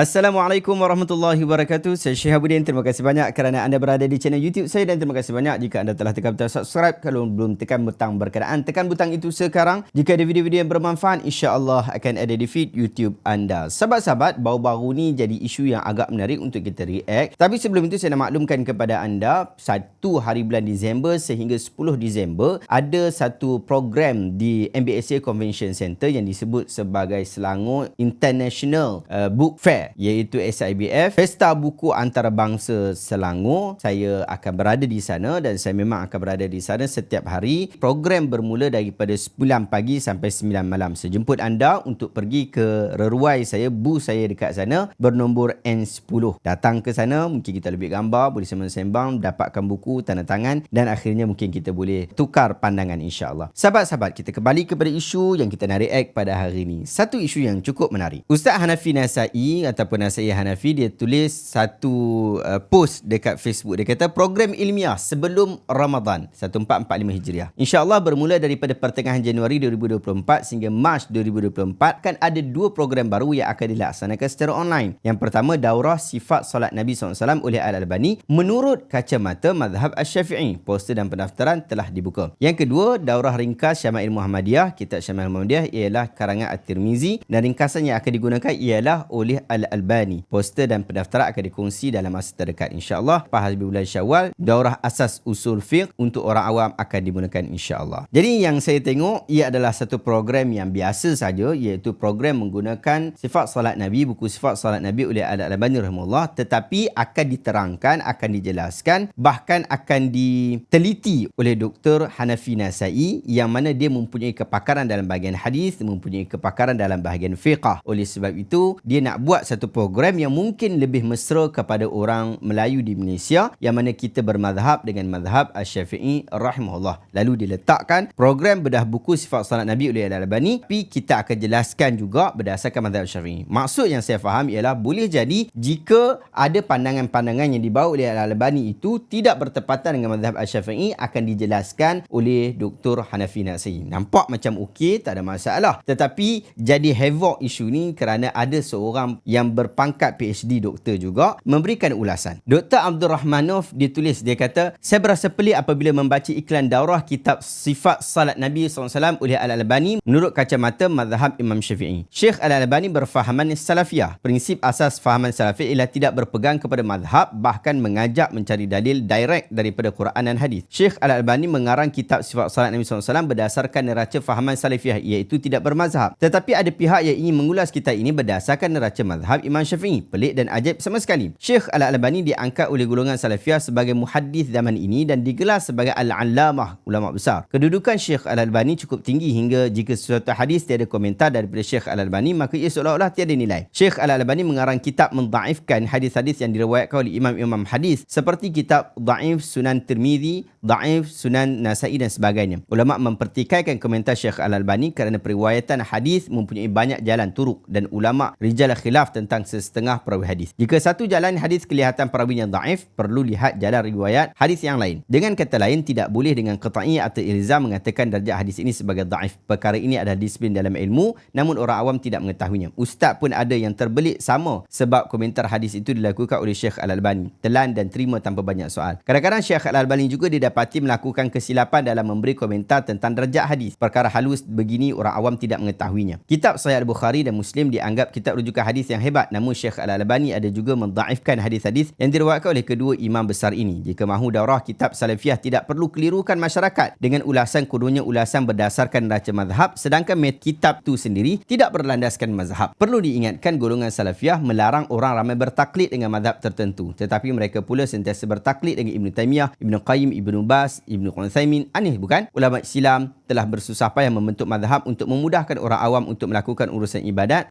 Assalamualaikum warahmatullahi wabarakatuh. Saya Syihabuddin. Terima kasih banyak kerana anda berada di channel YouTube saya dan terima kasih banyak jika anda telah tekan butang subscribe. Kalau belum tekan butang berkenaan, tekan butang itu sekarang. Jika ada video-video yang bermanfaat, insya-Allah akan ada di feed YouTube anda. Sahabat-sahabat, baru-baru ni jadi isu yang agak menarik untuk kita react. Tapi sebelum itu saya nak maklumkan kepada anda, 1 hari bulan Disember sehingga 10 Disember ada satu program di MBSA Convention Center yang disebut sebagai Selangor International Book Fair, iaitu SIBF, Pesta Buku Antarabangsa Selangor. Saya akan berada di sana dan saya memang akan berada di sana setiap hari. Program bermula daripada 9 pagi sampai 9 malam. Saya jemput anda untuk pergi ke reruai saya, booth saya dekat sana bernombor N10. Datang ke sana, mungkin kita lebih gambar, boleh sembang-sembang, dapatkan buku, tanda tangan dan akhirnya mungkin kita boleh tukar pandangan, insya-Allah. Sahabat-sahabat, kita kembali kepada isu yang kita nak react pada hari ini. Satu isu yang cukup menarik. Ustaz Hanafi Nasai ataupun Nasai Hanafi, dia tulis satu post dekat Facebook. Dia kata program ilmiah sebelum Ramadan 1445 Hijriah, insya-Allah bermula daripada pertengahan Januari 2024 sehingga Mac 2024 kan ada 2 program baru yang akan dilaksanakan secara online. Yang pertama, daurah sifat solat Nabi SAW oleh Al-Albani menurut kacamata mazhab Asy-Syafi'i. Poster dan pendaftaran telah dibuka. Yang kedua, daurah ringkas Syama'il Muhammadiyah. Kitab Syama'il Muhammadiyah ialah karangan At-Tirmizi dan ringkasan yang akan digunakan ialah oleh Al-Albani. Poster dan pendaftaran akan dikongsi dalam masa terdekat, insya-Allah. Pada bulan Syawal, daurah asas usul fiqh untuk orang awam akan digunakan, insya-Allah. Jadi yang saya tengok ia adalah satu program yang biasa saja, iaitu program menggunakan sifat solat Nabi, buku sifat solat Nabi oleh Al-Albani rahimahullah, tetapi akan diterangkan, akan dijelaskan, bahkan akan diteliti oleh Dr. Hanafi Nasai yang mana dia mempunyai kepakaran dalam bahagian hadis, mempunyai kepakaran dalam bahagian fiqh. Oleh sebab itu, dia nak buat satu program yang mungkin lebih mesra kepada orang Melayu di Malaysia yang mana kita bermazhab dengan mazhab Asy-Syafi'i rahimahullah. Lalu diletakkan program bedah buku sifat salat Nabi oleh Al-Albani, tapi kita akan jelaskan juga berdasarkan mazhab Syafi'i. Maksud yang saya faham ialah boleh jadi jika ada pandangan-pandangan yang dibawa oleh Al-Albani itu tidak bertepatan dengan mazhab Asy-Syafi'i, akan dijelaskan oleh Dr. Hanafi Nasai. Nampak macam okey, tak ada masalah. Tetapi jadi havoc isu ni kerana ada seorang yang berpangkat PhD doktor juga memberikan ulasan. Dr. Abdul Rahmanov ditulis, dia kata, saya berasa pelik apabila membaca iklan daurah kitab sifat salat Nabi SAW oleh Al-Albani menurut kacamata mazhab Imam Syafi'i. Syekh Al-Albani berfahaman salafiyah. Prinsip asas fahaman salafiyah ialah tidak berpegang kepada mazhab, bahkan mengajak mencari dalil direct daripada Quran dan hadis. Syekh Al-Albani mengarang kitab sifat salat Nabi SAW berdasarkan neraca fahaman salafiyah, iaitu tidak bermazhab. Tetapi ada pihak yang ingin mengulas kitab ini berdasarkan neraca mazhab Imam Syafi'i. Pelik dan ajaib sama sekali. Syekh Al-Albani diangkat oleh golongan salafiyah sebagai muhaddis zaman ini dan digelar sebagai Al-Allamah, ulama besar. Kedudukan Syekh Al-Albani cukup tinggi hingga jika sesuatu hadis tiada komentar daripada Syekh Al-Albani, maka ia seolah-olah tiada nilai. Syekh Al-Albani mengarang kitab mendhaifkan hadis-hadis yang diriwayatkan oleh imam-imam hadis seperti kitab Dhaif Sunan Tirmizi, Dhaif Sunan Nasai dan sebagainya. Ulama mempertikaikan komentar Syekh Al-Albani kerana periwayatan hadis mempunyai banyak jalan turuk dan ulama rijal khilaf tentang setengah perawi hadis. Jika satu jalan hadis kelihatan perawinya dhaif, perlu lihat jalan riwayat hadis yang lain. Dengan kata lain, tidak boleh dengan qat'i atau ilzam mengatakan darjah hadis ini sebagai dhaif. Perkara ini adalah disiplin dalam ilmu, namun orang awam tidak mengetahuinya. Ustaz pun ada yang terbelit sama sebab komentar hadis itu dilakukan oleh Syekh Al-Albani. Telan dan terima tanpa banyak soal. Kadang-kadang Syekh Al-Albani juga didapati melakukan kesilapan dalam memberi komentar tentang darjah hadis. Perkara halus begini orang awam tidak mengetahuinya. Kitab Sahih Al-Bukhari dan Muslim dianggap kitab rujukan hadis yang hebat, namun Syekh Al-Albani ada juga mendhaifkan hadis-hadis yang diriwayatkan oleh kedua imam besar ini. Jika mahu daurah kitab salafiyah, tidak perlu kelirukan masyarakat dengan ulasan kononnya ulasan berdasarkan neraca mazhab, sedangkan kitab itu sendiri tidak berlandaskan mazhab. Perlu diingatkan golongan salafiyah melarang orang ramai bertaklid dengan mazhab tertentu, tetapi mereka pula sentiasa bertaklid dengan Ibn Taymiyah, Ibn Qayyim, Ibn Baz, Ibn Utsaimin. Aneh bukan? Ulama Islam telah bersusah payah membentuk mazhab untuk memudahkan orang awam untuk melakukan urusan ibadat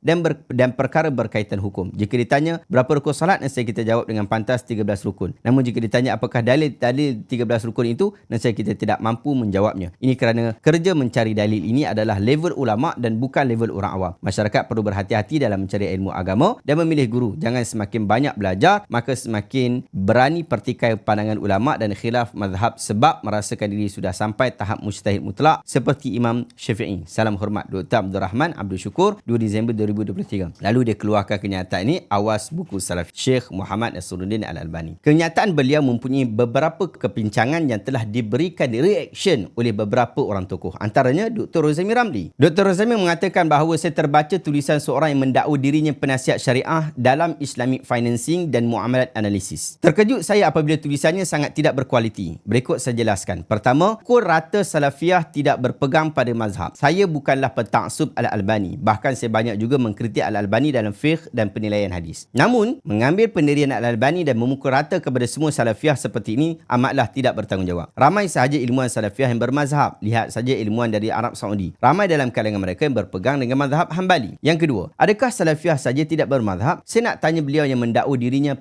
dan perkara berkaitan hukum. Jika ditanya berapa rukun salat, nescaya kita jawab dengan pantas 13 rukun. Namun jika ditanya apakah dalil 13 rukun itu, nescaya kita tidak mampu menjawabnya. Ini kerana kerja mencari dalil ini adalah level ulama dan bukan level orang awam. Masyarakat perlu berhati-hati dalam mencari ilmu agama dan memilih guru. Jangan semakin banyak belajar, maka semakin berani pertikai pandangan ulama dan khilaf mazhab sebab merasakan diri sudah sampai tahap mujtahid mutlak seperti Imam Syafi'i. Salam hormat, Dr. Abdul Rahman Abdul Syukur, 2 Disember 2023. Lalu dia keluarkan kenyataan ini, awas buku Salafi, Syekh Muhammad Nasruddin Al-Albani. Kenyataan beliau mempunyai beberapa kepincangan yang telah diberikan reaction oleh beberapa orang tokoh. Antaranya Dr. Rozami Ramli. Dr. Rozami mengatakan bahawa saya terbaca tulisan seorang yang mendakwa dirinya penasihat syariah dalam Islamic Financing dan Muamalat Analisis. Terkejut saya apabila tulisannya sangat tidak berkualiti. Berikut saya jelaskan. Pertama, pukul rata Salafiyah tidak berpegang pada mazhab. Saya bukanlah pentaksub Al-Albani. Bahkan saya banyak juga mengkritik Al-Albani dalam fiqh dan penilaian hadis. Namun, mengambil pendirian Al-Albani dan memukul rata kepada semua Salafiyah seperti ini amatlah tidak bertanggungjawab. Ramai sahaja ilmuwan Salafiyah yang bermazhab. Lihat saja ilmuwan dari Arab Saudi. Ramai dalam kalangan mereka yang berpegang dengan mazhab Hambali. Yang kedua, adakah Salafiyah saja tidak bermazhab? Saya nak tanya beliau yang mendakwa dirinya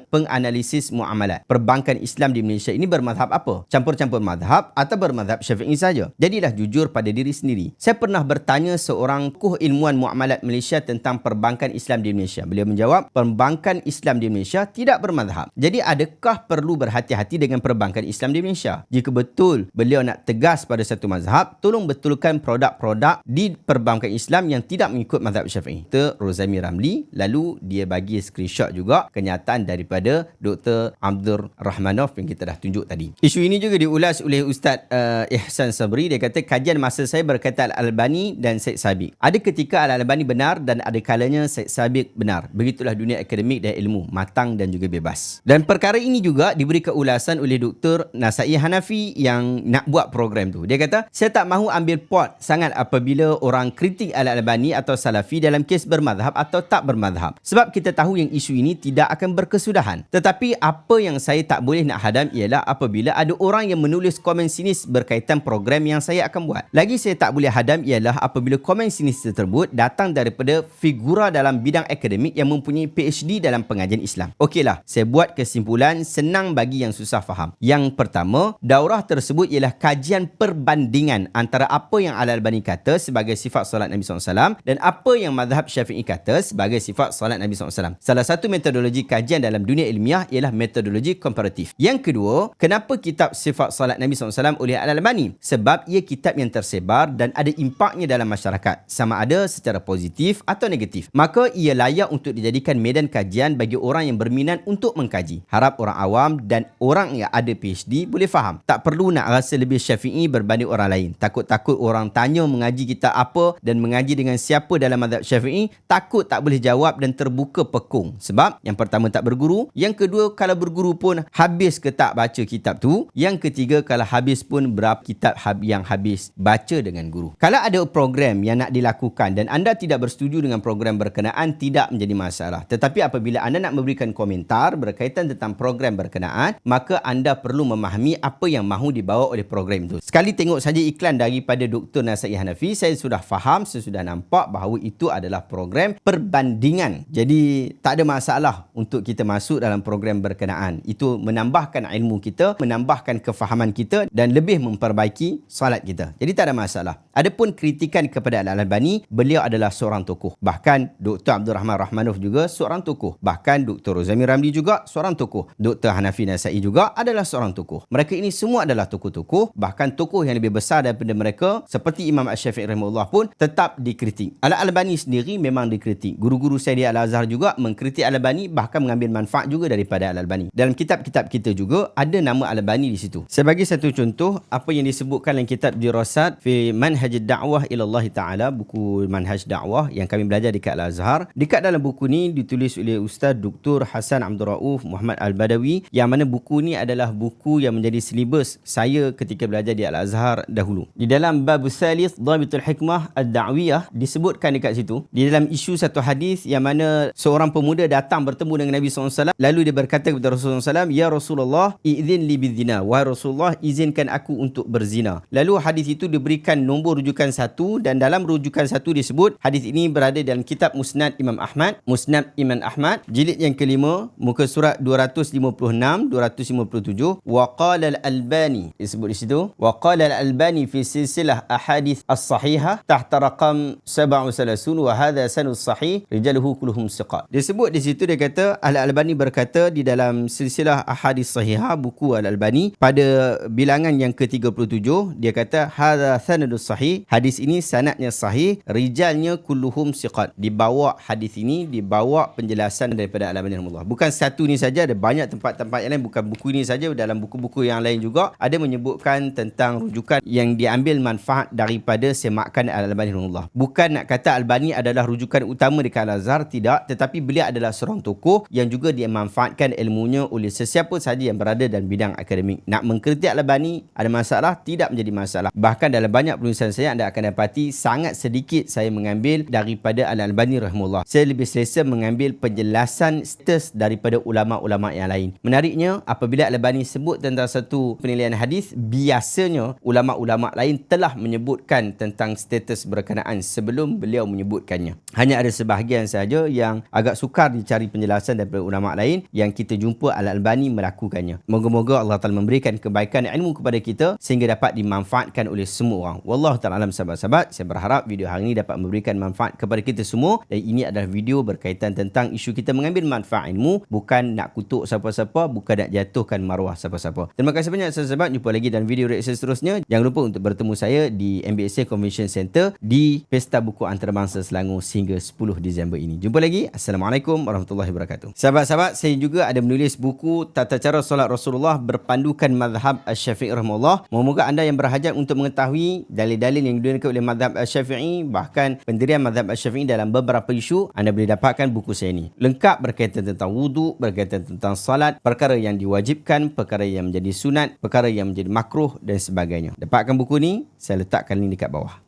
penganalisis muamalat. Perbankan Islam di Malaysia ini bermazhab apa? Campur-campur mazhab atau bermazhab Syafi'i saja? Jadilah jujur pada diri sendiri. Saya pernah bertanya seorang kuh ilmuwan muamalat Malaysia tentang perbankan Islam di Malaysia. Beliau menjawab, perbankan Islam di Malaysia tidak bermazhab. Jadi adakah perlu berhati-hati dengan perbankan Islam di Malaysia? Jika betul beliau nak tegas pada satu mazhab, tolong betulkan produk-produk di perbankan Islam yang tidak mengikut mazhab Syafi'i. Dr. Rozami Ramli, lalu dia bagi screenshot juga kenyataan daripada Dr. Abdul Rahmanov yang kita dah tunjuk tadi. Isu ini juga diulas oleh Ustaz Ihsan Sabri. Dia kata kajian masa saya berkaitan Al-Albani dan Syed Sabiq. Ada ketika Al-Albani benar dan ada kalanya Syed Sabiq benar. Begitulah dunia akademik dan ilmu, matang dan juga bebas. Dan perkara ini juga diberi keulasan oleh Dr. Nasai Hanafi yang nak buat program tu. Dia kata, saya tak mahu ambil pot sangat apabila orang kritik Al-Albani atau Salafi dalam kes bermazhab atau tak bermazhab. Sebab kita tahu yang isu ini tidak akan berkesudahan. Tetapi apa yang saya tak boleh nak hadam ialah apabila ada orang yang menulis komen sinis berkaitan program yang saya akan buat. Lagi saya tak boleh hadam ialah apabila komen sinis tersebut datang daripada figura dalam bidang akademik yang mempunyai PhD dalam pengajian Islam. Okeylah, saya buat kesimpulan senang bagi yang susah faham. Yang pertama, daurah tersebut ialah kajian perbandingan antara apa yang Al-Albani kata sebagai sifat solat Nabi SAW dan apa yang mazhab Syafi'i kata sebagai sifat solat Nabi SAW. Salah satu metodologi kajian dalam dunia ilmiah ialah metodologi komparatif. Yang kedua, kenapa kitab sifat solat Nabi SAW oleh Al-Albani? Sebab ia kitab yang tersebar dan ada impaknya dalam masyarakat, sama ada secara positif atau negatif. Maka ia layak untuk dijadikan medan kajian bagi orang yang berminat untuk mengkaji. Harap orang awam dan orang yang ada PhD boleh faham. Tak perlu nak rasa lebih Syafi'i berbanding orang lain. Takut-takut orang tanya mengaji kitab apa dan mengaji dengan siapa dalam mazhab Syafi'i, takut tak boleh jawab dan terbuka pekung. Sebab yang pertama tak berguru, yang kedua kalau berguru pun habis ke tak baca kitab tu, yang ketiga kalau habis pun berapa kitab yang habis baca dengan guru. Kalau ada program yang nak dilakukan dan anda tidak bersetuju dengan program berkenaan, tidak menjadi masalah. Tetapi apabila anda nak memberikan komentar berkaitan tentang program berkenaan, maka anda perlu memahami apa yang mahu dibawa oleh program itu. Sekali tengok saja iklan daripada Dr. Nasai Hanafi, saya sudah faham, saya sudah nampak bahawa itu adalah program perbandingan. Jadi tak ada masalah untuk kita masuk dalam program berkenaan. Itu menambahkan ilmu kita, menambahkan kefahaman kita dan lebih memperbaiki solat kita. Jadi tak ada masalah. Adapun kritikan kepada Al-Albani, beliau adalah seorang tokoh. Bahkan Dr. Abdul Rahman Rahmanov juga seorang tokoh. Bahkan Dr. Rozami Ramli juga seorang tokoh. Dr. Hanafi Nasai juga adalah seorang tokoh. Mereka ini semua adalah tokoh-tokoh. Bahkan tokoh yang lebih besar daripada mereka seperti Imam Asy-Syafi'i rahimahullah pun tetap dikritik. Al-Albani sendiri memang dikritik. Guru-guru saya di Al-Azhar juga mengkritik Al-Albani, bahkan mengambil manfaat juga daripada Al-Albani. Dalam kitab-kitab kita juga ada nama Al-Albani di situ. Saya bagi satu contoh apa yang disebutkan dalam kitab Dirasat fi Manhaj Da'wah ila Allah Ta'ala, buku Manhaj Da'wah yang kami belajar dekat Al-Azhar. Dekat dalam buku ni ditulis oleh Ustaz Dr. Hasan Abdul Rauf Muhammad Al-Badawi, yang mana buku ni adalah buku yang menjadi silibus saya ketika belajar di Al-Azhar dahulu. Di dalam bab Tsalits Dhabitul Hikmah Ad-Da'wiyah disebutkan dekat situ, di dalam isu satu hadis yang mana seorang pemuda datang bertemu dengan Nabi SAW, lalu dia berkata kepada Rasulullah SAW, "Ya Rasulullah, izin li bizina." Wahai Rasulullah, izinkan aku untuk berzina. Lalu hadis itu diberikan nombor rujukan 1 dan dalam rujukan 1 disebut hadis ini berada dalam kitab Musnad Imam Ahmad, jilid yang kelima, muka surat 256 257. Wa qala Al-Albani, disebut di situ, wa qala Al-Albani fi silsilah ahadits as-sahihah tahta raqam 37 wa hadha sanad sahih rijaluhu kulluhum thiqat. Disebut di situ, dia kata Al-Albani berkata di dalam silsilah ahadits sahihah buku Al-Albani pada bilangan yang ke-37, dia kata hadha sanadus sahih, hadis ini sanadnya sahih, rijalnya kulluhum thiqat, dibawa hadis ini dibawa penjelasan daripada Al-Albani rahimahullah. Bukan satu ni saja, ada banyak tempat-tempat yang lain, bukan buku ini saja, dalam buku-buku yang lain juga ada menyebutkan tentang rujukan yang diambil manfaat daripada semakan Al-Albani rahimahullah. Bukan nak kata Albani adalah rujukan utama dekat Al-Azhar, tidak, tetapi beliau adalah seorang tokoh yang juga dimanfaatkan ilmunya oleh sesiapa sahaja yang berada dalam bidang akademik. Nak mengkritik Al-Albani ada masalah? Tidak menjadi masalah. Bahkan dalam banyak penulisan saya anda akan dapati sangat sedikit saya mengambil daripada Al-Albani rahimahullah. Saya lebih selesa mengambil penjelasan status daripada ulama-ulama yang lain. Menariknya, apabila Al-Albani sebut tentang satu penilaian hadis, biasanya ulama-ulama lain telah menyebutkan tentang status berkenaan sebelum beliau menyebutkannya. Hanya ada sebahagian sahaja yang agak sukar dicari penjelasan daripada ulama lain yang kita jumpa Al-Albani melakukannya. Moga-moga Allah Ta'ala memberikan kebaikan ilmu kepada kita sehingga dapat dimanfaatkan oleh semua orang. Wallahu ta'ala alam, sahabat-sahabat. Saya berharap video hari ini dapat memberikan manfaat kepada kita semua, dan ini adalah video berkaitan tentang isu kita mengambil manfaat ilmu, bukan nak kutuk siapa-siapa, bukan nak jatuhkan maruah siapa-siapa. Terima kasih banyak sahabat-sahabat. Jumpa lagi dalam video reaksi seterusnya. Jangan lupa untuk bertemu saya di MBSA Convention Center di Pesta Buku Antarabangsa Selangor sehingga 10 Disember ini. Jumpa lagi. Assalamualaikum warahmatullahi wabarakatuh. Sahabat-sahabat, saya juga ada menulis buku Tata Cara Solat Rasulullah berpandukan mazhab Asy-Syafi'i rahimahullah. Moga-moga anda yang berhajat untuk mengetahui dalil-dalil yang digunakan oleh mazhab Asy-Syafi'i, bahkan pendirian mazhab Asy-Syafi'i dalam beberapa isu, anda boleh dapatkan buku saya ini. Lengkap berkaitan tentang wudu, berkaitan tentang salat, perkara yang diwajibkan, perkara yang menjadi sunat, perkara yang menjadi makruh dan sebagainya. Dapatkan buku ni, saya letakkan link dekat bawah.